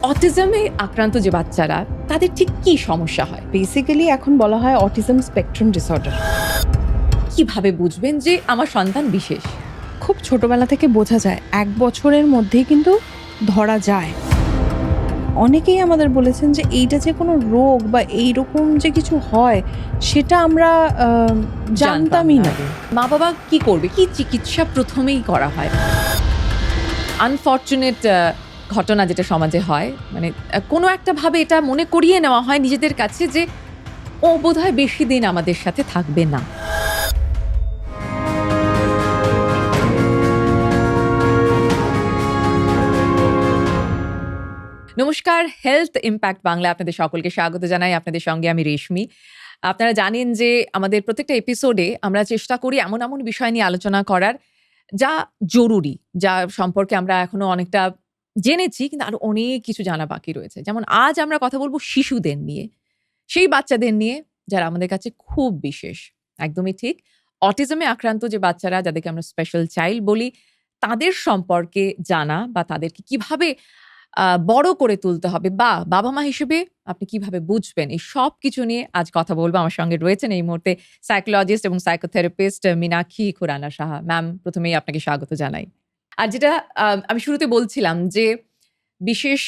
অটিজমে আক্রান্ত যে বাচ্চারা তাদের ঠিক কি সমস্যা হয়? বেসিক্যালি এখন বলা হয় অটিজম স্পেকট্রাম ডিসঅর্ডার। কিভাবে বুঝবেন যে আমার সন্তান বিশেষ? খুব ছোটবেলা থেকে বোঝা যায়, 1 বছরের মধ্যেই কিন্তু ধরা যায়। অনেকেই আমাদের বলেছেন যে এইটা যে কোনো রোগ বা এইরকম যে কিছু হয় সেটা আমরা জানতামই না। মা বাবা কি করবে? কি চিকিৎসা প্রথমেই করা হয়? আনফরচুনেট ঘটনা যেটা সমাজে হয়, মানে কোনো একটা ভাবে এটা মনে করিয়ে নেওয়া হয় নিজেদের কাছে যে ও বোধহয় বেশি দিন আমাদের সাথে থাকবে না। নমস্কার, হেলথ ইম্প্যাক্ট বাংলা আপনাদের সকলকে স্বাগত জানাই। আপনাদের সঙ্গে আমি রেশমি। আপনারা জানেন যে আমাদের প্রত্যেকটা এপিসোডে আমরা চেষ্টা করি এমন এমন বিষয় নিয়ে আলোচনা করার যা জরুরি, যা সম্পর্কে আমরা এখনো অনেকটা জেনেছি কিন্তু আরো অনেক কিছু জানা বাকি রয়েছে। যেমন আজ আমরা কথা বলবো শিশুদের নিয়ে, সেই বাচ্চাদের নিয়ে যারা আমাদের কাছে খুব বিশেষ। একদমই ঠিক। অটিজমে আক্রান্ত যে বাচ্চারা, যাদেরকে আমরা স্পেশাল চাইল্ড বলি, তাদের সম্পর্কে জানা বা তাদেরকে কিভাবে বড় করে তুলতে হবে বা বাবা-মা হিসেবে আপনি কিভাবে বুঝবেন, এই সবকিছু নিয়ে আজ কথা বলবো। আমার সঙ্গে রয়েছেন এই মুহূর্তে সাইকোলজিস্ট এবং সাইকোথেরাপিস্ট মীনাক্ষী খুরানা সাহা। ম্যাম, প্রথমেই আপনাকে স্বাগত জানাই। আর যেটা আমি শুরুতে বলছিলাম যে বিশেষ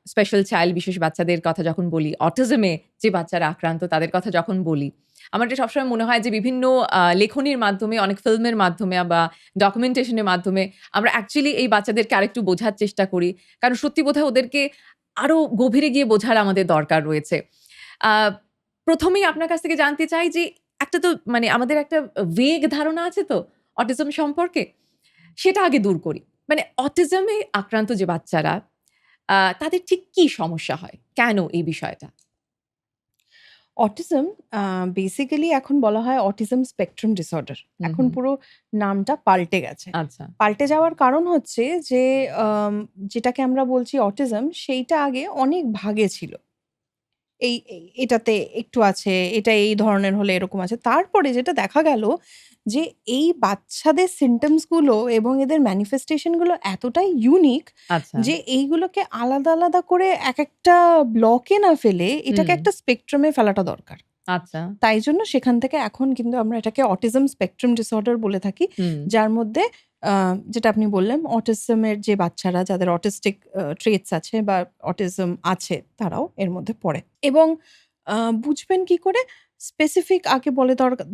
স্পেশাল চাইল্ড, বিশেষ বাচ্চাদের কথা যখন বলি, অটিজমে যে বাচ্চারা আক্রান্ত তাদের কথা যখন বলি, আমার এটা সবসময় মনে হয় যে বিভিন্ন লেখনীর মাধ্যমে, অনেক ফিল্মের মাধ্যমে বা ডকুমেন্টেশন এর মাধ্যমে আমরা অ্যাকচুয়ালি এই বাচ্চাদেরকে আরেকটু বোঝার চেষ্টা করি। কারণ সত্যি বোধহয় ওদেরকে আরো গভীরে গিয়ে বোঝার আমাদের দরকার রয়েছে। আ প্রথমেই আপনার কাছ থেকে জানতে চাই যে একটা তো মানে আমাদের একটা ভেগ ধারণা আছে তো অটিজম সম্পর্কে, সেটা আগে দূর করি। মানে অটিজমে আক্রান্ত যে বাচ্চারা তাদের ঠিক কি সমস্যা হয়? কেন এই বিষয়টা? অটিজম বেসিক্যালি এখন বলা হয় অটিজম স্পেকট্রাম ডিসঅর্ডার। হুম, এখন হুম। পুরো নামটা পাল্টে গেছে। আচ্ছা। পাল্টে যাওয়ার কারণ হচ্ছে যে যেটাকে আমরা বলছি অটিজম সেইটা আগে অনেক ভাগে ছিল। এটাতে একটু আছে, এটা এই ধরনের হলে এরকম আছে। তারপরে যেটা দেখা গেল যে এই বাচ্চাদের সিম্পটমস গুলো এবং এদের ম্যানিফেস্টেশন গুলো এতটাই ইউনিক আচ্ছা। যে এইগুলোকে আলাদা, আলাদা করে একেকটা ব্লকে না ফেলে এটাকে হুম। একটা স্পেকট্রামে ফেলাটা দরকার। আচ্ছা। তাই জন্য সেখান থেকে এখন কিন্তু আমরা এটাকে অটিজম স্পেকট্রাম ডিসঅর্ডার বলে থাকি। হুম। যার মধ্যে যেটা আপনি বললেন অটিজমের যে বাচ্চারা যাদের অটিস্টিক ট্রেটস আছে বা অটিজম আছে তারাও এর মধ্যে পড়ে। এবং আ বুঝবেন কি করে? স্পেসিফিক আগে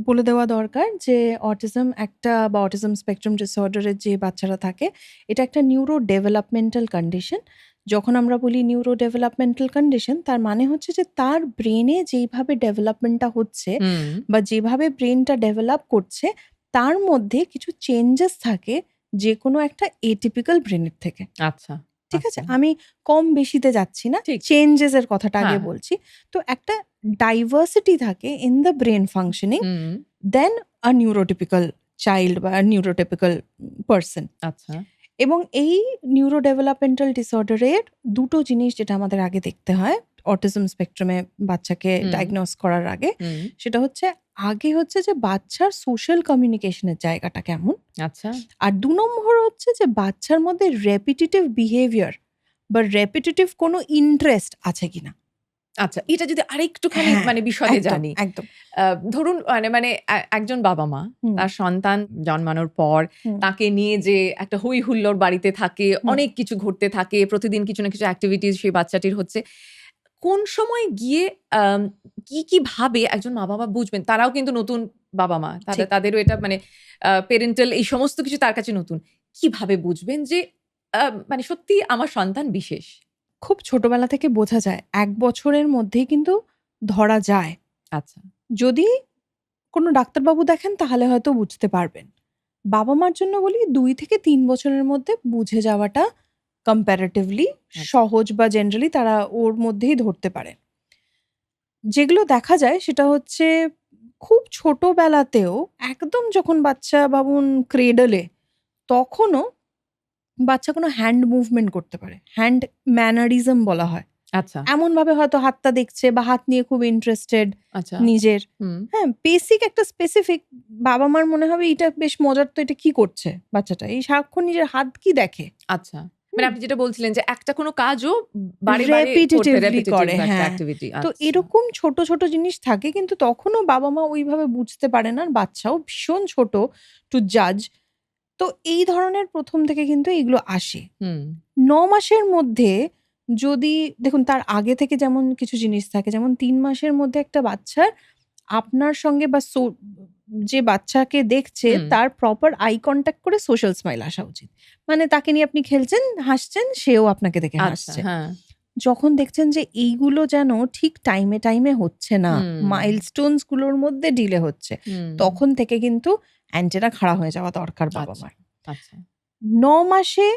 বলে দেওয়া দরকার যে অটিজম একটা বা অটিজম স্পেকট্রাম ডিসঅর্ডার এর যে বাচ্চারা থাকে এটা একটা নিউরো ডেভেলপমেন্টাল কন্ডিশন। যখন আমরা বলি নিউরো ডেভেলপমেন্টাল কন্ডিশন তার মানে হচ্ছে যে তার ব্রেনে যেইভাবে ডেভেলপমেন্টটা হচ্ছে হুম। বা যেভাবে ব্রেনটা ডেভেলপ করছে তার মধ্যে কিছু চেঞ্জেস থাকে যেকোনো একটা এটিপিক্যাল ব্রেনের থেকে। আচ্ছা, ঠিক আছে? আচ্ছা। আমি কম বেশিতে যাচ্ছি না। ঠিক। চেঞ্জেস এর কথাটা আগে হ্যাঁ। বলছি। তো একটা ডাইভার্সিটি থাকে in the brain functioning hmm. Then uh neurotypical child বা নিউরোটিপিক্যাল পারসন। আচ্ছা। এবং এই নিউরো ডেভেলপমেন্টাল ডিসঅর্ডারের ২ টো জিনিস যেটা আমাদের আগে দেখতে হয় অটিজম স্পেকট্রামে বাচ্চাকে হুম। ডায়াগনোজ করার আগে। হুম। সেটা হচ্ছে আগে হচ্ছে যে বাচ্চার সোশ্যাল কমিউনিকেশন এর জায়গাটা কেমন? আচ্ছা। আর ২ নম্বর হচ্ছে যে বাচ্চার মধ্যে রেপিটিটিভ বিহেভিয়ার বা রেপিটিটিভ কোনো ইন্টারেস্ট আছে কিনা? আচ্ছা, এটা যদি আরেকটুখানি হ্যাঁ, মানে বিশদে একদম, জানি। একদম। আ ধরুন মানে একজন বাবা-মা হুম, তার সন্তান জন্মানোর পর হুম, তাকে নিয়ে যে একটা হৈ হুল্লোড় বাড়িতে থাকে, হুম। অনেক কিছু ঘটতে থাকে, প্রতিদিন কিছু না কিছু এক্টিভিটিস সেই বাচ্চাটির হচ্ছে। কোন সময় গিয়ে আম কি ভাবে একজন মা-বাবা বুঝবেন? তারাও কিন্তু নতুন বাবা-মা। ঠিক। তাদেরও এটা মানে প্যারেন্টাল এই সমস্ত কিছু তার কাছে নতুন। কিভাবে বুঝবেন যে আ মানে সত্যিই আমার সন্তান বিশেষ? খুব ছোটবেলা থেকে বোঝা যায় ১ বছরের মধ্যেই কিন্তু ধরা যায়। আচ্ছা। যদি কোনো ডাক্তারবাবু দেখেন তাহলে হয়তো বুঝতে পারবেন। বাবা-মার জন্য বলি ২ থেকে ৩ বছরের মধ্যে বুঝে যাওয়াটা কম্প্যারেটিভলি আচ্ছা। সহজ বা জেনারেলি তারা ওর মধ্যেই ধরতে পারে। যেগুলো দেখা যায় সেটা হচ্ছে খুব ছোটবেলাতেও একদম যখন বাচ্চা ভাবুন ক্রেডল এ তখনও বাচ্চা কোনো হ্যান্ড মুভমেন্ট করতে পারে। হ্যান্ড ম্যানারিজম বলা হয়। আচ্ছা, এমনভাবে হয়তো হাতটা দেখছে বা হাত নিয়ে খুব ইন্টারেস্টেড আচ্ছা। নিজের। হুম। হ্যাঁ, বেসিক একটা স্পেসিফিক বাবা-মার মনে হবে এটা বেশ মজার তো এটা কি করছে বাচ্চাটা? এই সারাক্ষণ নিজের হাত কি দেখে? আচ্ছা। মানে আপনি যেটা বলছিলেন যে একটা কোনো কাজও বারে বারে করতে রেপিটেটিভলি রেপিটেটিভ করে, একটা হ্যাঁ। অ্যাক্টিভিটি। তো আচ্ছা। এরকম ছোট ছোট জিনিস থাকে, কিন্তু তখনও বাবা মা ওইভাবে বুঝতে পারে না, আর বাচ্চাও ভীষণ ছোট টু জাজ। তো এই ধরনের প্রথম থেকে কিন্তু এগুলো আসে। হুম ৯ মাসের মধ্যে যদি দেখুন, তার আগে থেকে যেমন কিছু জিনিস থাকে, যেমন ৩ মাসের মধ্যে একটা বাচ্চার আপনার সঙ্গে বা যে বাচ্চাকে দেখছে হুম তার প্রপার আই কনট্যাক্ট করে সোশ্যাল স্মাইল আসা উচিত। মানে তাকে নিয়ে আপনি খেলছেন, হাসছেন, সেও আপনাকে দেখে আচ্ছা। হাসছে। হ্যাঁ। যখন দেখছেন যে এইগুলো যেন ঠিক টাইমে টাইমে হচ্ছে না, হুম মাইলস্টোনস গুলোর মধ্যে ডিলে হচ্ছে, হুম তখন থেকে কিন্তু অ্যান্টেনা খাড়া হয়ে যাওয়া দরকার বাবা আচ্ছা মার। আচ্ছা ৯ মাসে,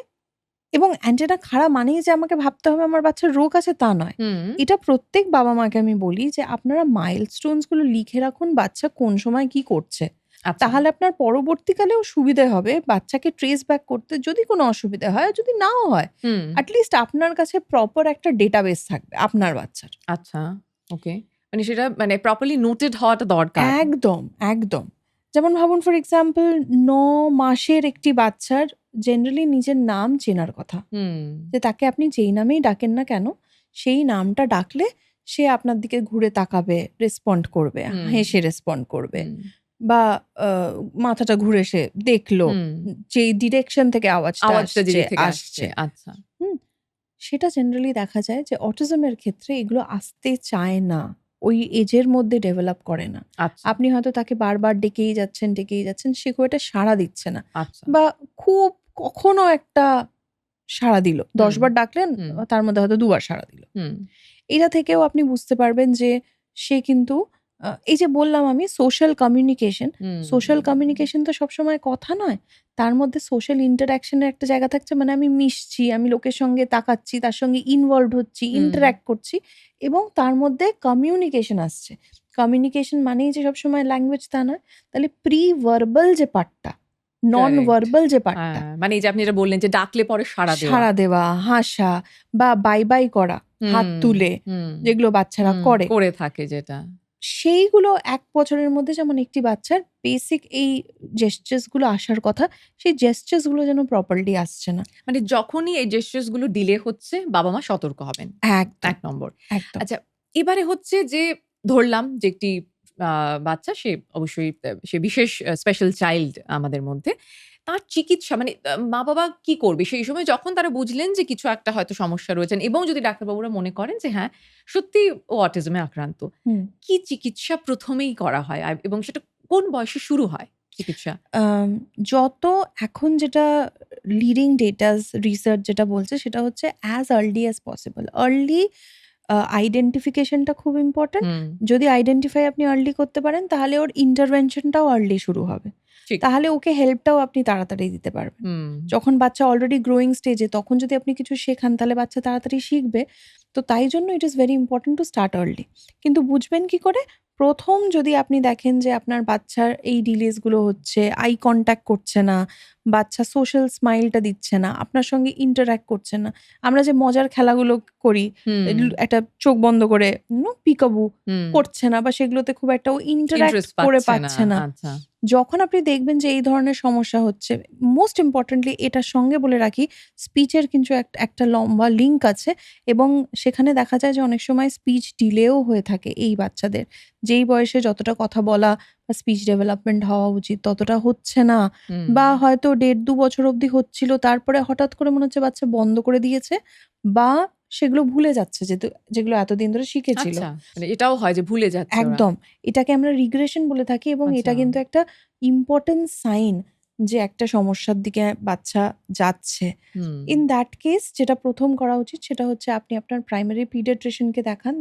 এবং অ্যান্টেনা খাড়া মানেই যে আমাকে ভাবতে হবে আমার বাচ্চার রোগ আছে তা নয়। হুম এটা প্রত্যেক বাবা মাকে আমি বলি যে আপনারা মাইলস্টোনস গুলো লিখে রাখুন, বাচ্চা কোন সময় কি করছে। আচ্ছা। তাহলে আপনার পরবর্তীকালেও সুবিধে হবে বাচ্চাকে ট্রেস ব্যাক করতে, যদি কোনো অসুবিধা হয়, আর যদি নাও হয় হুম অ্যাটলিস্ট আপনার কাছে প্রপার একটা ডেটাবেস থাকবে আপনার বাচ্চার। আচ্ছা। ওকে। মানে সেটা মানে প্রপারলি নোটেড হওয়াটা দরকার। একদম, একদম। যেমন ভাবুন ফর এক্সাম্পল ৯ মাসের একটি বাচ্চার জেনারেলি নিজের নাম চেনার কথা। হুম যে তাকে আপনি যেই নামেই ডাকেন না কেন, সেই নামটা ডাকলে সে আপনার দিকে ঘুরে তাকাবে, রেসপন্ড করবে, হুম হেসে রেসপন্ড করবে, হুম বা মাথাটা ঘুরে সে দেখলো হুম যেই ডিরেকশন থেকে আওয়াজটা আওয়াজটা আসছে যেদিক থেকে আসছে। আসছে। আচ্ছা। হুম? সেটা জেনারেলি দেখা যায় যে অটিজমের ক্ষেত্রে এগুলো আসতে চায় না। ওই এজের মধ্যে ডেভেলপ করে না। আচ্ছা আপনি হয়তো তাকে বারবার ডেকেই যাচ্ছেন, সে খুব একটা সাড়া দিচ্ছে না। আচ্ছা। বা খুব কখনো একটা সাড়া দিল। ১০ হুম বার ডাকলেন, হুম তার মধ্যে হয়তো ২ বার সাড়া দিল। হুম এটা থেকেও আপনি বুঝতে পারবেন যে সে কিন্তু এই যে বললাম আমি সোশ্যাল কমিউনিকেশন তো সবসময় কথা নয়। তার মধ্যে সোশ্যাল ইন্টারঅ্যাকশন এর একটা জায়গা থাকছে, মানে আমি মিশছি, আমি লোকের সঙ্গে তাকাচ্ছি, তার সঙ্গে ইনভলভড হচ্ছি, হুম ইন্টারঅ্যাক্ট করছি, এবং তার মধ্যে কমিউনিকেশন আসছে। কমিউনিকেশন মানেই যে সবসময় ল্যাঙ্গুয়েজ তা নয়। তাহলে প্রি ভার্বাল যে পার্টটা, নন কারেক্ট। ভার্বাল যে পার্টটা, হ্যাঁ, মানে এই যে আপনি যেটা বললেন যে ডাকলে পরে সাড়া দেওয়া। সাড়া দেওয়া, হাসা, বা বাই বাই করা, হাত হুম তুলে, হুম যেগুলো বাচ্চারা হুম করে, করে থাকে যেটা। সেইগুলো ১ বছরের মধ্যে যেমন একটি বাচ্চার বেসিক এই জেস্চারস গুলো আসার কথা, সেই জেস্চারস গুলো যেন প্রপারলি আসছে না। মানে যখনই এই জেস্চারস গুলো ডিলে হচ্ছে বাবা-মা সতর্ক হবেন। একদম, ১ নম্বর। একদম। আচ্ছা, এবারে হচ্ছে যে ধরলাম যে একটি আ বাচ্চা সে অবশ্যই সে বিশেষ স্পেশাল চাইল্ড আমাদের মধ্যে। তার চিকিৎসা মানে মা-বাবা কি করবে সেই সময় যখন তারা বুঝলেন যে কিছু একটা হয়তো সমস্যা রয়েছেন এবং যদি ডাক্তারবাবুরা মনে করেন যে হ্যাঁ, সত্যিই ও অটিজমে আক্রান্ত। হুম। কি চিকিৎসা ১ম এই করা হয়? এবং সেটা কোন বয়সে শুরু হয় চিকিৎসা? আম যত এখন যেটা লিডিং ডেটাস রিসার্চ যেটা বলছে সেটা হচ্ছে as early as possible. Early আইডেন্টিফিকেশনটা খুব ইম্পোর্টেন্ট। হুম, যদি আইডেন্টিফাই আপনি আর্লি করতে পারেন, তাহলে ওর ইন্টারভেনশনটাও আর্লি শুরু হবে। ঠিক। তাহলে ওকে হেল্পটাও আপনি তাড়াতাড়ি দিতে পারবেন। হুম, যখন বাচ্চা অলরেডি গ্রোয়িং স্টেজে, তখন যদি আপনি কিছু শেখান তাহলে বাচ্চা তাড়াতাড়ি শিখবে। তো তাই জন্য it is very important to start early. কিন্তু বুঝবেন কি করে? ১ম যদি আপনি দেখেন যে আপনার বাচ্চার এই ডিলেস গুলো হচ্ছে, আই কনট্যাক্ট করছে না, বাচ্চা সোশ্যাল স্মাইলটা দিচ্ছে না, আপনার সঙ্গে ইন্টারঅ্যাক্ট করছে না। আমরা যে মজার খেলাগুলো করি, হুম, একটা চোখ বন্ধ করে পিকাবু হুম। করছে না, বা সেগুলোতে খুব একটা ও ইন্টারঅ্যাক্ট ইন্টারেস্ট করে পাচ্ছে না। পাচ্ছে না। আচ্ছা। যখন আপনি দেখবেন যে এই ধরনের সমস্যা হচ্ছে, মোস্ট ইম্পোর্টেন্টলি এটার সঙ্গে বলে রাখি, স্পিচের কিন্তু একটা লম্বা লিঙ্ক আছে, এবং সেখানে দেখা যায় যে অনেক সময় স্পিচ ডিলেও হয়ে থাকে এই বাচ্চাদের। যেই বয়সে যতটা কথা বলা বা স্পিচ ডেভেলপমেন্ট হওয়া উচিত ততটা হচ্ছে না, হুম। বা হয়তো ১.৫-২ বছর অবধি হচ্ছিল, তারপরে হঠাৎ করে মনে হচ্ছে বাচ্চা বন্ধ করে দিয়েছে, বা সেগুলো ভুলে যাচ্ছে যেগুলো এতদিন ধরে শিখেছিল। আচ্ছা। মানে এটাও হয় যে ভুলে যাচ্ছে ওরা। একদম। এটাকে আমরা রিগ্রেশন বলে থাকি, এবং আচ্ছা। এটা কিন্তু একটা ইম্পোর্টেন্ট সাইন যে একটা সমস্যার দিকে বাচ্চা যাচ্ছে। হুম, ইন দ্যাট কেস যেটা ১ম করা উচিত সেটা হচ্ছে আপনি আপনার প্রাইমারি পিডিয়াট্রিশিয়ানকে দেখান।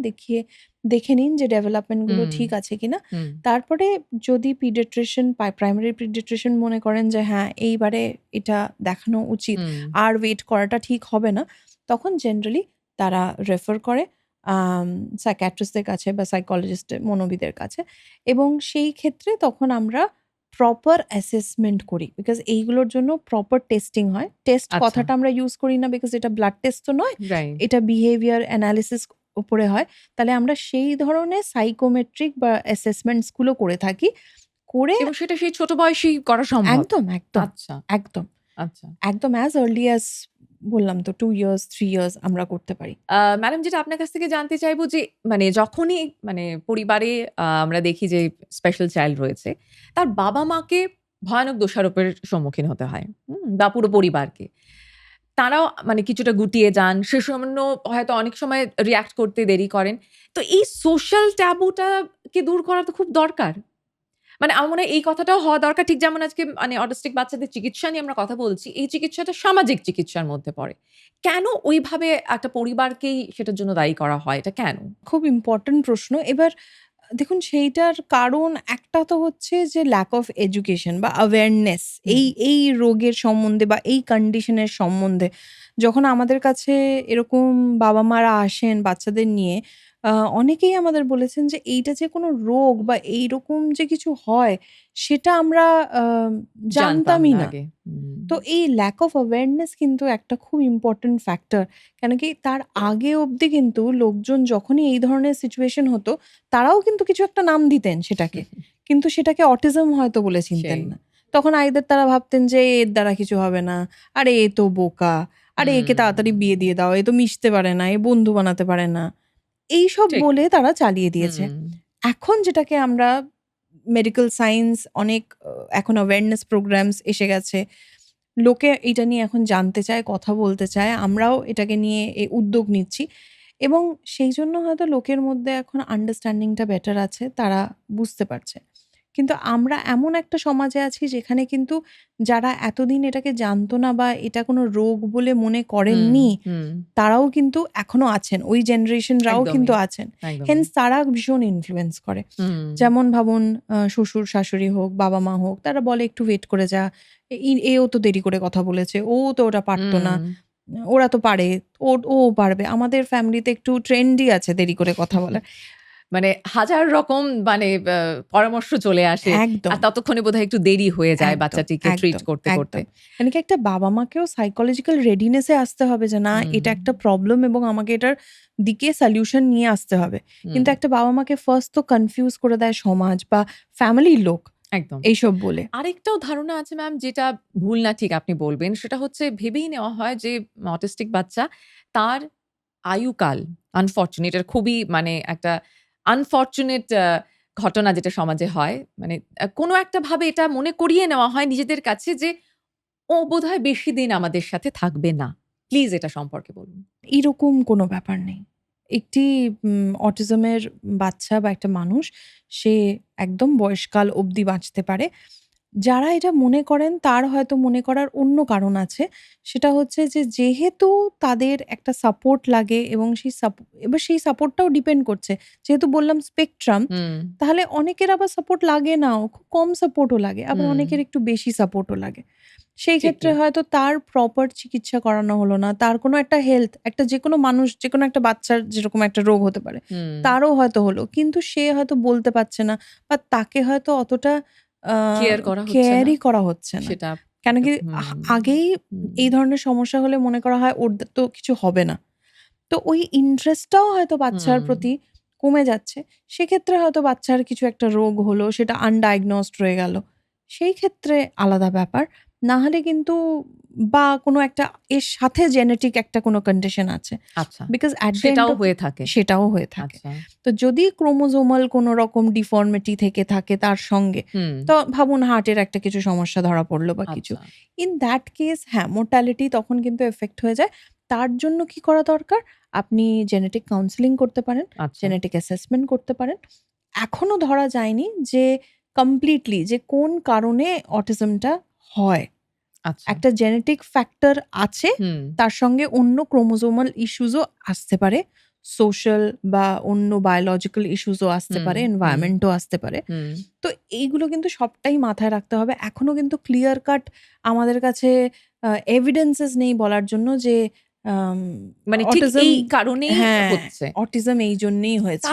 দেখে নিন যে ডেভেলপমেন্ট গুলো হুম, ঠিক আছে কিনা। হুম, তারপরে যদি প্রাইমারি পিডিয়াট্রিশিয়ান মনে করেন যে হ্যাঁ, এইবারে এটা দেখানো উচিত, হুম, আর ওয়েট করাটা ঠিক হবে না, তখন জেনারেলি তারা রেফার করে সাইকিয়াট্রিস্টদের কাছে বা মনোবিদের কাছে, এবং সেই ক্ষেত্রে তখন আমরা প্রপার অ্যাসেসমেন্ট করি। বিকজ এইগুলোর জন্য প্রপার টেস্টিং হয়। টেস্ট আচ্ছা। কথাটা আমরা ইউজ করি না, বিকজ এটা ব্লাড টেস্ট তো নয়। রাইট। এটা বিহেভিয়ার অ্যানালিসিস উপরে হয়। তাহলে আমরা সেই ধরনের সাইকোমেট্রিক বা অ্যাসেসমেন্টস গুলো করে থাকি। করে এবং সেটা সেই ছোট বয়সেই করা সম্ভব। একদম, একদম, আচ্ছা, একদম, আচ্ছা। একদম অ্যাজ আর্লি অ্যাজ বললাম তো 2 ইয়ার্স 3 ইয়ার্স আমরা করতে পারি। ম্যাডাম, যেটা আপনার কাছ থেকে জানতে চাইবো যে মানে যখনই মানে পরিবারে আমরা দেখি যে স্পেশাল চাইল্ড রয়েছে, তার বাবা-মাকে ভয়ানক দোষারোপের সম্মুখীন হতে হয়। বা পুরো পরিবারকে। তারাও মানে কিছুটা গুটিয়ে যান। সে সামান্য হয়তো অনেক সময় রিঅ্যাক্ট করতে দেরি করেন। তো এই সোশ্যাল ট্যাবুটাকে দূর করা তো খুব দরকার। মানে আমার মনে হয় এই কথাটাও হওয়া দরকার, ঠিক যেমন আজকে মানে অটিস্টিক বাচ্চাদের চিকিৎসা নিয়ে আমরা কথা বলছি। এই চিকিৎসাটা সামাজিক চিকিৎসার মধ্যে পড়ে। কেন ওইভাবে একটা পরিবারকেই সেটার জন্য দায়ী করা হয়? এটা কেন? খুব ইম্পোর্টেন্ট প্রশ্ন। এবার দেখুন সেইটার কারণ একটা তো হচ্ছে যে ল্যাক অফ এডুকেশন বা অ্যাওয়ারনেস হুম। এই রোগের সম্বন্ধে বা এই কন্ডিশনের সম্বন্ধে। যখন আমাদের কাছে এরকম বাবা-মারা আসেন বাচ্চাদের নিয়ে, অনেকেই আমাদের বলেছেন যে এইটা যে কোনো রোগ বা এইরকম যে কিছু হয় সেটা আমরা আ জানতাম জানতামই না না। আগে। তো এই ল্যাক অফ অ্যাওয়ারনেস কিন্তু একটা খুব ইম্পোর্টেন্ট ফ্যাক্টর। কেন কি তার আগে অবধি কিন্তু লোকজন যখনই এই ধরনের সিচুয়েশন হতো, তারাও কিন্তু কিছু একটা নাম দিতেন সেটাকে। কিন্তু সেটাকে অটিজম হয়তো বলে চিনতেন সেই। না। তখন আইদার তারা ভাবতেন যে এর দ্বারা কিছু হবে না। আরে এ তো বোকা। আরে একে তাড়াতাড়ি বিয়ে দিয়ে দাও। এ তো মিশতে পারে না। এ বন্ধু বানাতে পারে না। এইসব ঠিক। বলে তারা চালিয়ে দিয়েছে। হুম। এখন যেটাকে আমরা মেডিকেল সায়েন্স অনেক এখন অ্যাওয়ারনেস প্রোগ্রামস এসে গেছে। লোকে এটা নিয়ে এখন জানতে চায়, কথা বলতে চায়। আমরাও এটাকে নিয়ে উদ্যোগ নিচ্ছি এবং সেই জন্য হয়তো লোকের মধ্যে এখন আন্ডারস্ট্যান্ডিংটা বেটার আছে। তারা বুঝতে পারছে। কিন্তু আমরা এমন একটা সমাজে আছি যেখানে কিন্তু যারা এতদিন এটাকে জানতো না বা এটা কোনো রোগ বলে মনে হুম, করেননি, হুম। তারাও কিন্তু এখনো আছেন। ওই জেনারেশনরাও একদমই, কিন্তু আছেন। একদমই। হেন্স তারা ভীষণ ইনফ্লুয়েন্স করে। হুম, যেমন ভাবুন শ্বশুর-শাশুড়ি হোক, বাবা-মা হোক, তারা বলে, "একটু ওয়েট করে যা। এও তো দেরি করে কথা বলেছে। ও তো ওটা পারত না। হুম। ওরা তো পারে। ও পারবে।" আমাদের ফ্যামিলিতে একটু ট্রেন্ডই আছে দেরি করে কথা বলার। মানে হাজার রকম মানে পরামর্শ চলে আসে। আর একদম, ততক্ষণে বোধহয় একটু দেরি হয়ে যায় একদম, বাচ্চাটিকে ট্রিট একদম, করতে, করতে। একদম। মানে কি একটা বাবা-মাকেও সাইকোলজিক্যাল রেডিনেস এ আসতে হবে যে, না হুম, এটা একটা প্রবলেম এবং আমাকে এটার দিকে সলিউশন নিয়ে আসতে হবে। হুম। কিন্তু একটা বাবা-মাকে ফার্স্ট তো কনফিউজ করে দেয় সমাজ বা ফ্যামিলির লোক একদম। এইসব বলে। আরেকটাও ধারণা আছে ম্যাম, যেটা ভুল না ঠিক আপনি বলবেন। সেটা হচ্ছে ভেবেই নেওয়া হয় যে অটিস্টিক বাচ্চা তার আয়ুকাল আনফরচুনেট, এর খুবই মানে একটা আনফরচুনেট ঘটনা যেটা সমাজে হয়। মানে কোনো একটা ভাবে এটা মনে করিয়ে নেওয়া হয় নিজেদের কাছে যে ও বোধহয় বেশি দিন আমাদের সাথে থাকবে না। প্লিজ এটা সম্পর্কে বলুন। এরকম কোনো ব্যাপার নেই। একটি অটিজমের বাচ্চা বা একটা মানুষ সে একদম বয়সকাল অবধি বাঁচতে পারে। যারা এটা মনে করেন তার হয়তো মনে করার অন্য কারণ আছে। সেটা হচ্ছে যে যেহেতু তাদের একটা সাপোর্ট লাগে এবং এবার সেই সাপোর্টটাও ডিপেন্ড করছে। যেহেতু বললাম স্পেকট্রাম, হুম, তাহলে অনেকের আবার সাপোর্ট লাগে নাও। খুব কম সাপোর্টও লাগে। আবার হুম। অনেকের একটু বেশি সাপোর্টও লাগে। সেই ক্ষেত্রে ঠিকই। হয়তো তার প্রপার চিকিৎসা করানো হলো না। তার কোনো একটা হেলথ একটা যেকোনো মানুষ যেকোনো একটা বাচ্চার যেরকম একটা রোগ হতে পারে, হুম। তারও হয়তো হলো। কিন্তু সে হয়তো বলতে পারছে না বা তাকে হয়তো অতটা আ কেয়ার করা হচ্ছে না। কেয়ারই করা হচ্ছে না। সেটা কেন একটা কি হুম, আগেই হুম, এই ধরনের সমস্যা হলে মনে করা হয় ওর তো কিছু হবে না। তো ওই ইন্টারেস্টটাও হয়তো বাচ্চার হুম, প্রতি কমে যাচ্ছে। সেক্ষেত্রে হয়তো বাচ্চার কিছু একটা রোগ হলো, সেটা আনডায়াগনসড রয়ে গেল। সেই ক্ষেত্রে আলাদা ব্যাপার। না হলে কিন্তু বা কোনো একটা এর সাথে জেনেটিক একটা কোনো কন্ডিশন আছে। আচ্ছা। বিকজ এট দ্য এন্ড সেটাও অফ হয়ে থাকে। সেটাও হয়ে থাকে। আচ্ছা। তো যদি ক্রোমোজোমাল কোনো রকম ডিফর্মিটি থেকে থাকে তার সঙ্গে, হুম, তো ভাবুন হার্টের একটা কিছু সমস্যা ধরা পড়লো বা কিছু। আচ্ছা, ইন দ্যাট কেস হ্যাঁ, মোর্টালিটি তখন কিন্তু এফেক্ট হয়ে যায়। তার জন্য কি করা দরকার? আপনি জেনেটিক কাউন্সেলিং করতে পারেন, আচ্ছা, জেনেটিক অ্যাসেসমেন্ট করতে পারেন। এখনো ধরা যায়নি যে কমপ্লিটলি যে কোন কারণে অটিজমটা হয়। আচ্ছা। একটা জেনেটিক ফ্যাক্টর আছে, হুম, তার সঙ্গে অন্য ক্রোমোজোমাল ইস্যুসও আসতে পারে। সোশ্যাল বা অন্য বায়োলজিক্যাল ইস্যুসও আসতে হুম, পারে, হুম, এনভায়রনমেন্টও আসতে পারে। হুম। তো এইগুলো কিন্তু সবটাই মাথায় রাখতে হবে। এখনো কিন্তু ক্লিয়ার কাট আমাদের কাছে এভিডেন্সেস নেই বলার জন্য যে আম মানে ঠিক অটিজম এই কারণেই হ্যাঁ, হচ্ছে। অটিজম এই জন্যেই হয়েছে।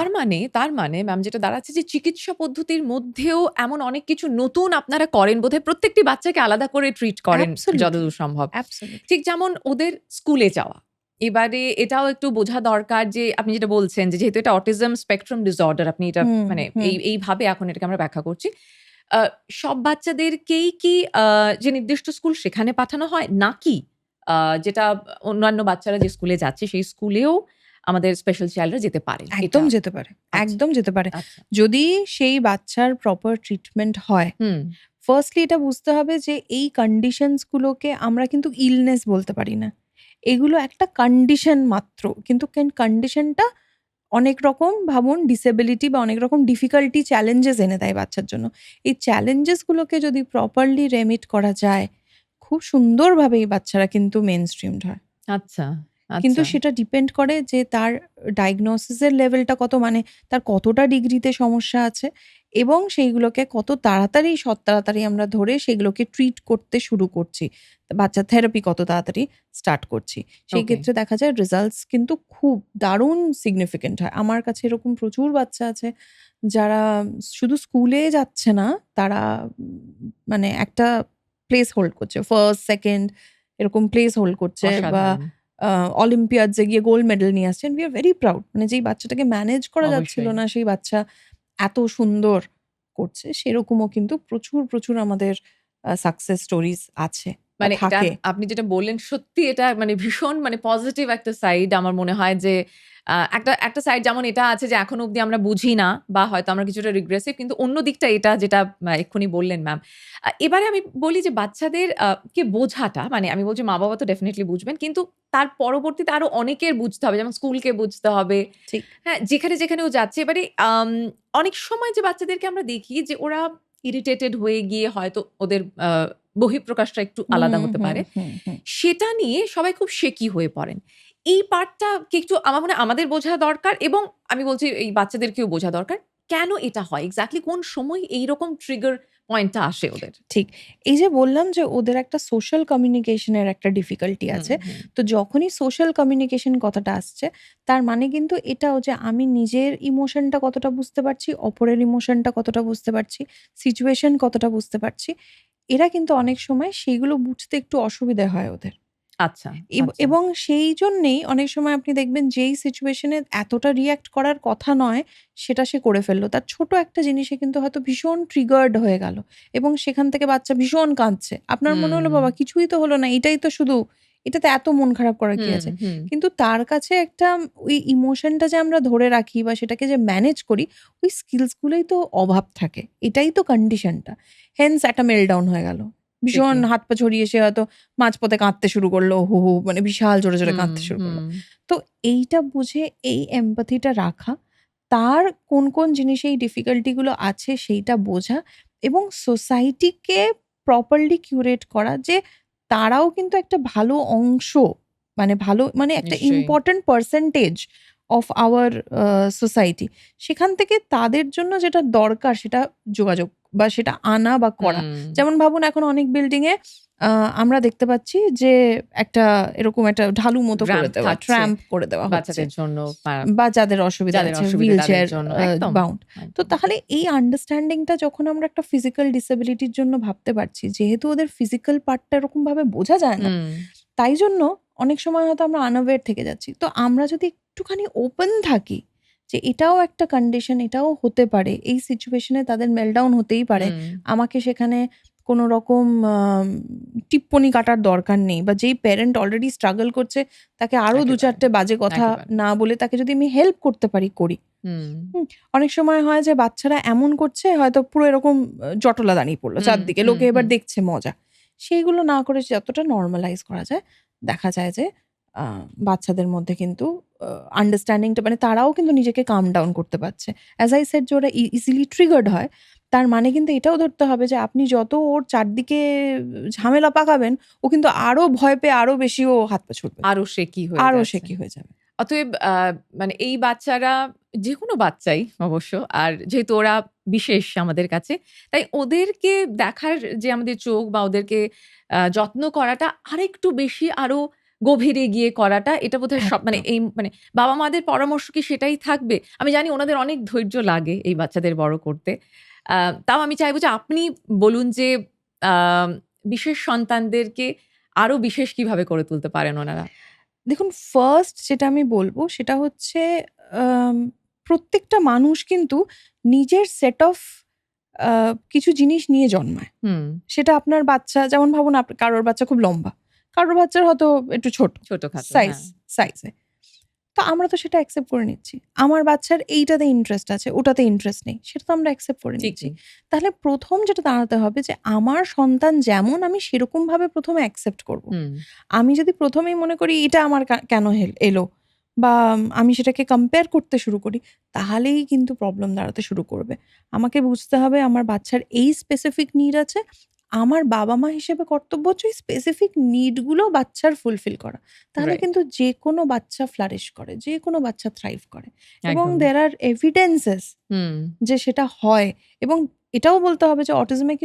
তার মানে ম্যাম যেটা দাঁড়াচ্ছে যে চিকিৎসা পদ্ধতির মধ্যেও এমন অনেক কিছু নতুন আপনারা করেন বোধহয়, প্রত্যেকটি বাচ্চাকে আলাদা করে ট্রিট করেন অ্যাবসোলিউটলি, যতদূর সম্ভব। অ্যাবসোলিউটলি। ঠিক যেমন ওদের স্কুলে যাওয়া। এবারে এটাও একটু বোঝা দরকার যে আপনি যেটা বলছেন যে যেহেতু এটা অটিজম স্পেকট্রাম ডিসঅর্ডার, আপনি এটা হুম, মানে হুম। এইভাবে এখন এটাকে আমরা ব্যাখ্যা করছি। আ সব বাচ্চাদেরকেই কি যে নির্দিষ্ট স্কুল সেখানে পাঠানো হয়? নাকি যেটা অন্যান্য বাচ্চারা যে স্কুলে যাচ্ছে সেই স্কুলেও আমাদের স্পেশাল চাইল্ডরা যেতে পারে। একদম এটা যেতে পারে, আচ্ছা, একদম যেতে পারে। আচ্ছা। যদি সেই বাচ্চার প্রপার ট্রিটমেন্ট হয়। হুম, ফার্স্টলি এটা বুঝতে হবে যে এই কন্ডিশনস গুলোকে আমরা কিন্তু ইলনেস বলতে পারি না। এগুলো একটা কন্ডিশন মাত্র। কিন্তু কন্ডিশনটা অনেক রকম ভাবুন ডিসেবিলিটি বা অনেক রকম ডিফিকাল্টি চ্যালেঞ্জেস এনে দেয় বাচ্চার জন্য। এই চ্যালেঞ্জেস গুলোকে যদি প্রপারলি রেমিট করা যায়, খুব সুন্দরভাবে এই বাচ্চারা কিন্তু মেইনস্ট্রিমড হয়। আচ্ছা, কিন্তু আচ্ছা। সেটা ডিপেন্ড করে যে তার ডায়াগনোসিসের লেভেলটা কত, মানে তার কতটা ডিগ্রিতে সমস্যা আছে এবং সেইগুলোকে কত তাড়াতাড়ি আমরা ধরে সেগুলোকে ট্রিট করতে শুরু করছি। বাচ্চার থেরাপি কত তাড়াতাড়ি স্টার্ট করছি। সেই ওকে। ক্ষেত্রে দেখা যায় রেজাল্টস কিন্তু খুব দারুণ সিগনিফিক্যান্ট হয়। আমার কাছে এরকম প্রচুর বাচ্চা আছে যারা শুধু স্কুলে যাচ্ছে না, তারা মানে একটা প্লেস হোল্ড করছে। ফার্স্ট, সেকেন্ড এরকম প্লেস হোল্ড করছে বা অসাধারণ। অলিম্পিয়াডসে গিয়ে গোল্ড মেডেল নিয়ে আসছেন। We are very proud. মানে যেই বাচ্চাটাকে ম্যানেজ করা যাচ্ছিল অবশ্যই। না, সেই বাচ্চা এত সুন্দর করছে। সেরকমও কিন্তু প্রচুর আমাদের সাকসেস স্টোরিজ আছে বা মানে এটা থাকে। আপনি যেটা বললেন সত্যি এটা মানে ভীষণ মানে পজিটিভ একটা সাইড আমার মনে হয় যে একটা সাইড যেমন এটা আছে যে এখনো অব্দি আমরা বুঝি না বা হয়তো আমরা কিছুটা রিগ্রেসিভ কিন্তু অন্য দিকটা এটা যেটা এক্ষুনি বললেন ম্যাম। এবারে আমি বলি যে বাচ্চাদের কে বোঝাটা মানে আমি বলছি মা-বাবা তো ডেফিনিটলি বুঝবেন। কিন্তু তার পরবর্তীতে আরো অনেকের বুঝতে হবে। যেমন স্কুলকে বুঝতে হবে। ঠিক। হ্যাঁ, যেখানে ও যাচ্ছে এবারে অনেক সময় যে বাচ্চাদেরকে আমরা দেখি যে ওরা ইরিটেটেড হয়ে গিয়ে হয়তো ওদের বহিঃপ্রকাশটা একটু আলাদা হুম, হতে হুম, পারে। হুম, হুম। সেটা নিয়ে সবাই খুব শেকি হয়ে পড়েন। এই পার্টটা কি একটু আমার মনে হয় আমাদের বোঝা দরকার এবং আমি বলছি এই বাচ্চাদেরকেও বোঝা দরকার। কেন এটা হয়? এক্সাক্টলি কোন সময় এইরকম ট্রিগার পয়েন্টটা আসে ওদের? ঠিক। এই যে বললাম যে ওদের একটা সোশ্যাল কমিউনিকেশন এর একটা ডিফিকাল্টি হুম, আছে। হুম। তো যখনই সোশ্যাল কমিউনিকেশন কথাটা আসছে, তার মানে কিন্তু এটাও যে আমি নিজের ইমোশনটা কতটা বুঝতে পারছি, অপরের ইমোশনটা কতটা বুঝতে পারছি, সিচুয়েশন কতটা বুঝতে পারছি। এরা কিন্তু অনেক সময় সেইগুলো বুঝতে একটু অসুবিধা হয় ওদের। আচ্ছা, আচ্ছা। এবং সেই জন্যেই অনেক সময় আপনি দেখবেন যেই সিচুয়েশন এ এতটা রিঅ্যাক্ট করার কথা নয়, সেটা সে করে ফেলল। তার ছোট একটা জিনিসে কিন্তু হয়তো ভীষণ ট্রিগার্ড হয়ে গেল এবং সেখান থেকে বাচ্চা ভীষণ কাঁদছে। আপনার মনে হলো হুম, বাবা কিছুই তো হলো না, এটাই তো শুধু, এটাতে এত মন খারাপ করার কি হুম, আছে? হুম। কিন্তু তার কাছে একটা ওই ইমোশনটা যে আমরা ধরে রাখি বা সেটাকে যে ম্যানেজ করি, ওই স্কিলস গুলোই তো অভাব থাকে। এটাই তো কন্ডিশনটা। হেন্স একটা মেল্টডাউন হয়ে গেল। ভীষণ ঠিকই। হাত পা ছড়িয়ে সে হয়তো মাঝপথে কাঁদতে শুরু করলো। হু, হু মানে বিশাল জোরে হুম, কাঁদতে শুরু করলো। হুম। তো এইটা বুঝে এই এমপ্যাথিটা রাখা, তার কোন জিনিসে এই ডিফিকাল্টি গুলো আছে সেইটা বোঝা এবং সোসাইটিকে প্রপারলি কিউরেট করা যে তারাও কিন্তু একটা ভালো অংশ, মানে ভালো মানে একটা নিশ্চয়ই। Important percentage of our society. সেখান থেকে তাদের জন্য যেটা দরকার সেটা যোগাযোগ বা সেটা আনা বা করা। হুম। যেমন ভাবুন এখন অনেক বিল্ডিং এ আমরা দেখতে পাচ্ছি যে একটা এরকম একটা ঢালু মতো করে র‍্যাম্প দেওয়া, থাকছে ট্রাম্প করে দেওয়া হচ্ছে। বাচ্চাদের জন্য বা বা যাদের অসুবিধা যাদের আছে অসুবিধে হুইল তাদের চেয়ার জন্য। একদম, বাউন্ড। তো একদম। তাহলে এই আন্ডারস্ট্যান্ডিংটা যখন আমরা একটা ফিজিক্যাল ডিসেবিলিটির জন্য ভাবতে পারছি, যেহেতু ওদের ফিজিক্যাল পার্টটা এরকম ভাবে বোঝা যায় না, হুম, তাই জন্য অনেক সময় হয়তো আমরা আনঅ্যাওয়্যার থেকে যাচ্ছি। তো আমরা যদি একটুখানি ওপেন থাকি যে এটাও একটা কন্ডিশন, এটাও হতে পারে। এই সিচুয়েশন এ তাদের মেল্টডাউন হতেই পারে। হুম। আমাকে সেখানে কোনো রকম টিপ্পনি কাটার দরকার নেই বা যেই প্যারেন্ট অলরেডি স্ট্রাগল করছে তাকে আরো একেবারে, ২-৪ টে বাজে কথা একেবারে। না বলে তাকে যদি আমি হেল্প করতে পারি, করি। হুম, হুম, অনেক সময় হয় যে বাচ্চারা এমন করছে হয়তো পুরো এরকম জটলা দাঁড়িয়ে পড়লো হুম, চারদিকে। হুম, লোকে এবার হুম। দেখছে মজা। সেইগুলো না করে যতটা নরমালাইজ করা যায়, দেখা যায় যে আ বাচ্চাদের মধ্যে কিন্তু আন্ডারস্ট্যান্ডিংটা মানে তারাও কিন্তু নিজেকে কাম ডাউন করতে পারছে। অ্যাজ আই সেড যে ওরা ইজিলি ট্রিগার্ড হয়। তার মানে কিন্তু এটাও ধরতে হবে যে আপনি যত ওর চারদিকে ঝামেলা পাকাবেন, ও কিন্তু আরো ভয় পেয়ে আরো বেশি ও হাত পা ছুড়বে। আরো সে কি হয়ে আরো সে যাচ্ছে। কি হয়ে যাবে। অতএব মানে এই বাচ্চারা যেকোনো বাচ্চাই অবশ্য আর যেহেতু ওরা বিশেষ আমাদের কাছে, তাই ওদেরকে দেখার যে আমাদের চোখ বা ওদেরকে যত্ন করাটা আরেকটু বেশি আরো গভীরে গিয়ে করাটা এটা বোধহয় মানে একদম। এই মানে বাবা-মাদের পরামর্শ কি সেটাই থাকবে? আমি জানি ওনাদের অনেক ধৈর্য লাগে এই বাচ্চাদের বড় করতে। আ তাও আমি চাইব যে আপনি বলুন যে আ বিশেষ সন্তানদেরকে আরো বিশেষ কিভাবে করে তুলতে পারেন ওনারা? দেখুন ফার্স্ট যেটা আমি বলব সেটা হচ্ছে আম প্রত্যেকটা মানুষ কিন্তু নিজের সেট অফ কিছু জিনিস নিয়ে জন্মায়। হুম, সেটা আপনার বাচ্চা যেমন ভাবুন কারোর বাচ্চা খুব লম্বা। কারোর বাচ্চার হয়তো একটু ছোট ছোটখাটো, সাইজে। তো আমরা তো সেটা অ্যাকসেপ্ট করে নিচ্ছি। আমার বাচ্চার এইটাতে ইন্টারেস্ট আছে, ওটাতে ইন্টারেস্ট নেই। সেটা তো আমরা অ্যাকসেপ্ট করে নিচ্ছি। ঠিকই। তাহলে ১ম যেটা দাঁড়াতে হবে যে আমার সন্তান যেমন আমি সেরকমভাবে ১ম এ অ্যাকসেপ্ট করব। হুম, আমি যদি ১ম এই মনে করি এটা আমার কেন এলো বা আমি সেটাকে কম্পেয়ার করতে শুরু করি, তাহলেই কিন্তু প্রবলেম দাঁড়াতে শুরু করবে। আমাকে বুঝতে হবে আমার বাচ্চার এই স্পেসিফিক নিড আছে। আমার বাবা-মা হিসেবে কর্তব্য হচ্ছে ওই স্পেসিফিক নিড গুলো বাচ্চার ফুলফিল করা। তাহলে রাইট। কিন্তু যেকোনো বাচ্চা ফ্লারিশ করে, যেকোনো বাচ্চা থ্রাইভ করে এবং একদমই। there are evidences হুম, যে সেটা হয় এবং এটাও বলতে হবে যে অটিজমে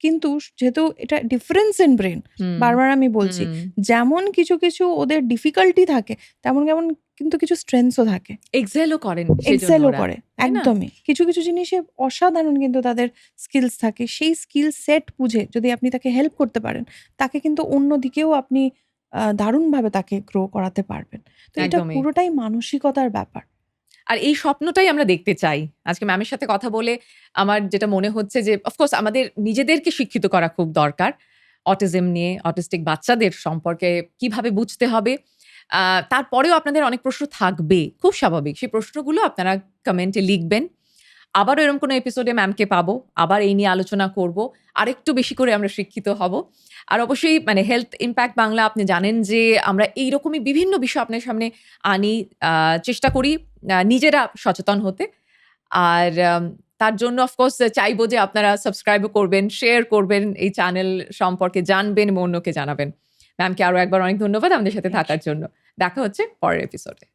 কিন্তু যেহেতু এটা ডিফারেন্স ইন ব্রেন, হুম, বারবার আমি বলছি, হুম। যেমন কিছু ওদের ডিফিকাল্টি থাকে তেমন কিন্তু কিছু স্ট্রেংথস ও থাকে। এক্সেলও করেন সেজন্য এক্সেলও ওরা। করে তাই না? একদমই। কিছু জিনিসে অসাধারণ কিন্তু তাদের স্কিলস থাকে। সেই স্কিল সেট বুঝে যদি আপনি তাকে হেল্প করতে পারেন, তাকে কিন্তু অন্য দিকেও আপনি দারুণভাবে তাকে গ্রো করাতে পারবেন। তো এটা একদমই। পুরোটাই মানসিকতার ব্যাপার। আর এই স্বপ্নটাই আমরা দেখতে চাই। আজকে ম্যামের সাথে কথা বলে আমার যেটা মনে হচ্ছে যে অফকোর্স আমাদের নিজেদেরকে শিক্ষিত করা খুব দরকার। অটিজম নিয়ে, অটিস্টিক বাচ্চাদের সম্পর্কে কিভাবে বুঝতে হবে। তারপরেও আপনাদের অনেক প্রশ্ন থাকবে। খুব স্বাভাবিক। সেই প্রশ্নগুলো আপনারা কমেন্টে লিখবেন। আবারও এরকম কোনো এপিসোডে ম্যামকে পাবো। আবার এই নিয়ে আলোচনা করব। আরেকটু বেশি করে আমরা শিক্ষিত হব। আর অবশ্যই মানে হেলথ ইমপ্যাক্ট বাংলা আপনি জানেন যে আমরা এইরকমই বিভিন্ন বিষয় আপনার সামনে আনি, চেষ্টা করি নিজেরা সচেতন হতে। আর তার জন্য অফকোর্স চাইবো যে আপনারা সাবস্ক্রাইবও করবেন, শেয়ার করবেন, এই চ্যানেল সম্পর্কে জানবেন এবং অন্যকে জানাবেন। ম্যামকে আরো একবার অনেক ধন্যবাদ আমাদের সাথে থাকার জন্য। দেখা হচ্ছে পরের এপিসোডে।